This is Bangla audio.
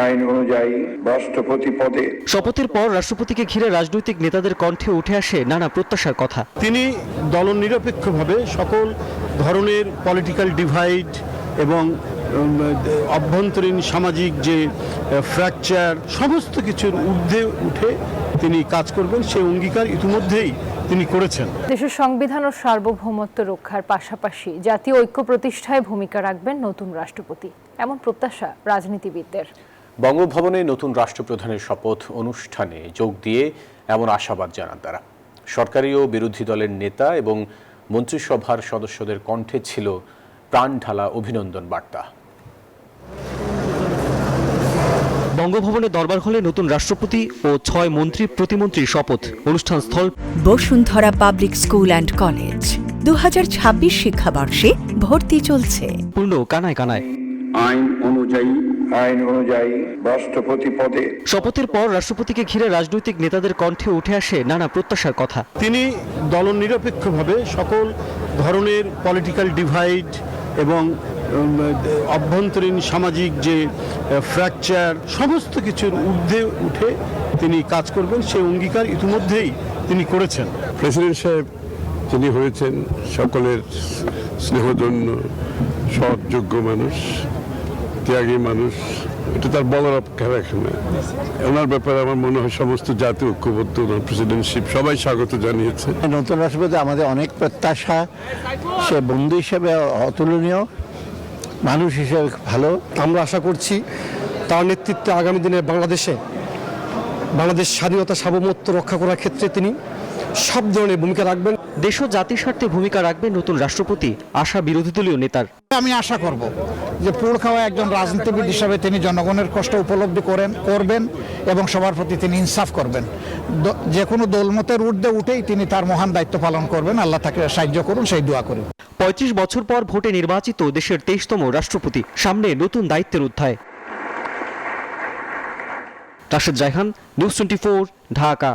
আইন অনুযায়ী রাষ্ট্রপতি পদে শপথের পর রাষ্ট্রপতিকে ঘিরে রাজনৈতিক নেতাদের কণ্ঠে উঠে আসে নানা প্রত্যাশার কথা। তিনি দলনিরপেক্ষভাবে সকল ধরনের পলিটিক্যাল ডিভাইড এবং অভ্যন্তরীণ সামাজিক যে ফ্র্যাকচার সমস্ত কিছুর ঊর্ধ্বে উঠে তিনি কাজ করবেন, সেই অঙ্গীকার ইতিমধ্যেই তিনি করেছেন। দেশের সংবিধান ও সার্বভৌমত্ব রক্ষার পাশাপাশি জাতীয় ঐক্য প্রতিষ্ঠায় ভূমিকা রাখবেন নতুন রাষ্ট্রপতি, এমন প্রত্যাশা রাজনীতিবিদদের। বঙ্গভবনে নতুন রাষ্ট্রপ্রধানের শপথ অনুষ্ঠানে যোগ দিয়ে এমন আশাবাদ জানান তারা। সরকারি ও বিরোধী দলের নেতা এবং মন্ত্রিসভার সদস্যদের কণ্ঠে ছিল প্রাণ ঢালা অভিনন্দন বার্তা। বঙ্গভবনে দরবার হলে নতুন রাষ্ট্রপতি ও 6 মন্ত্রী প্রতিমন্ত্রীর শপথ অনুষ্ঠান স্থল Bashundhara public school and college. 2026 শিক্ষাবর্ষে ভর্তি চলছে। পূর্ণ কানায় কানায়। আইন অনুযায়ী রাষ্ট্রপতি পদে শপথের পর রাষ্ট্রপতিকে ঘিরে রাজনৈতিক নেতাদের কণ্ঠে উঠে আসে নানা প্রত্যাশার কথা। তিনি দলনিরপেক্ষভাবে সকল ধরনের পলিটিক্যাল ডিভাইড এবং অভ্যন্তরীণ সামাজিক যে ফ্র্যাকচার সমস্ত কিছুর ঊর্ধ্বে উঠে তিনি কাজ করবেন, সেই অঙ্গীকার ইতিমধ্যেই তিনি করেছেন। প্রেসিডেন্ট সাহেব যিনি হয়েছেন সকলের স্নেহধন্য সৎ যোগ্য মানুষ, ত্যাগী মানুষ, এটা তার বলার অপেক্ষা রাখে না। ওনার ব্যাপারে আমার মনে হয় সমস্ত জাতীয় ঐক্যবদ্ধ, ওনার প্রেসিডেন্টশিপ সবাই স্বাগত জানিয়েছে। নতুন রাষ্ট্রপতি আমাদের অনেক প্রত্যাশা, সে বন্ধু হিসেবে অতুলনীয়, মানুষ হিসেবে ভালো। আমরা আশা করছি তার নেতৃত্বে আগামী দিনে বাংলাদেশ স্বাধীনতা সার্বভৌমত্ব রক্ষা করার ক্ষেত্রে তিনি সব ধরনের ভূমিকা রাখবেন। দেশ ও জাতির স্বার্থে ভূমিকা রাখবেন নতুন রাষ্ট্রপতি, আশা বিরোধী দলীয় নেতার। আমি আশা করব যে পোড় খাওয়া একজন রাজনীতিবিদ হিসাবে তিনি জনগণের কষ্ট উপলব্ধি করবেন এবং সবার প্রতি তিনি ইনসাফ করবেন। যে কোনো দলমতের ঊর্ধ্বে উঠেই তিনি তার মহান দায়িত্ব পালন করবেন। আল্লাহ তাকে সাহায্য করুন, সেই দোয়া করি। 35 বছর পর ভোটে নির্বাচিত দেশের 23তম রাষ্ট্রপতি, সামনে নতুন দায়িত্বের অধ্যায়। রাশেদ জায়হান, নিউজ 24, ঢাকা।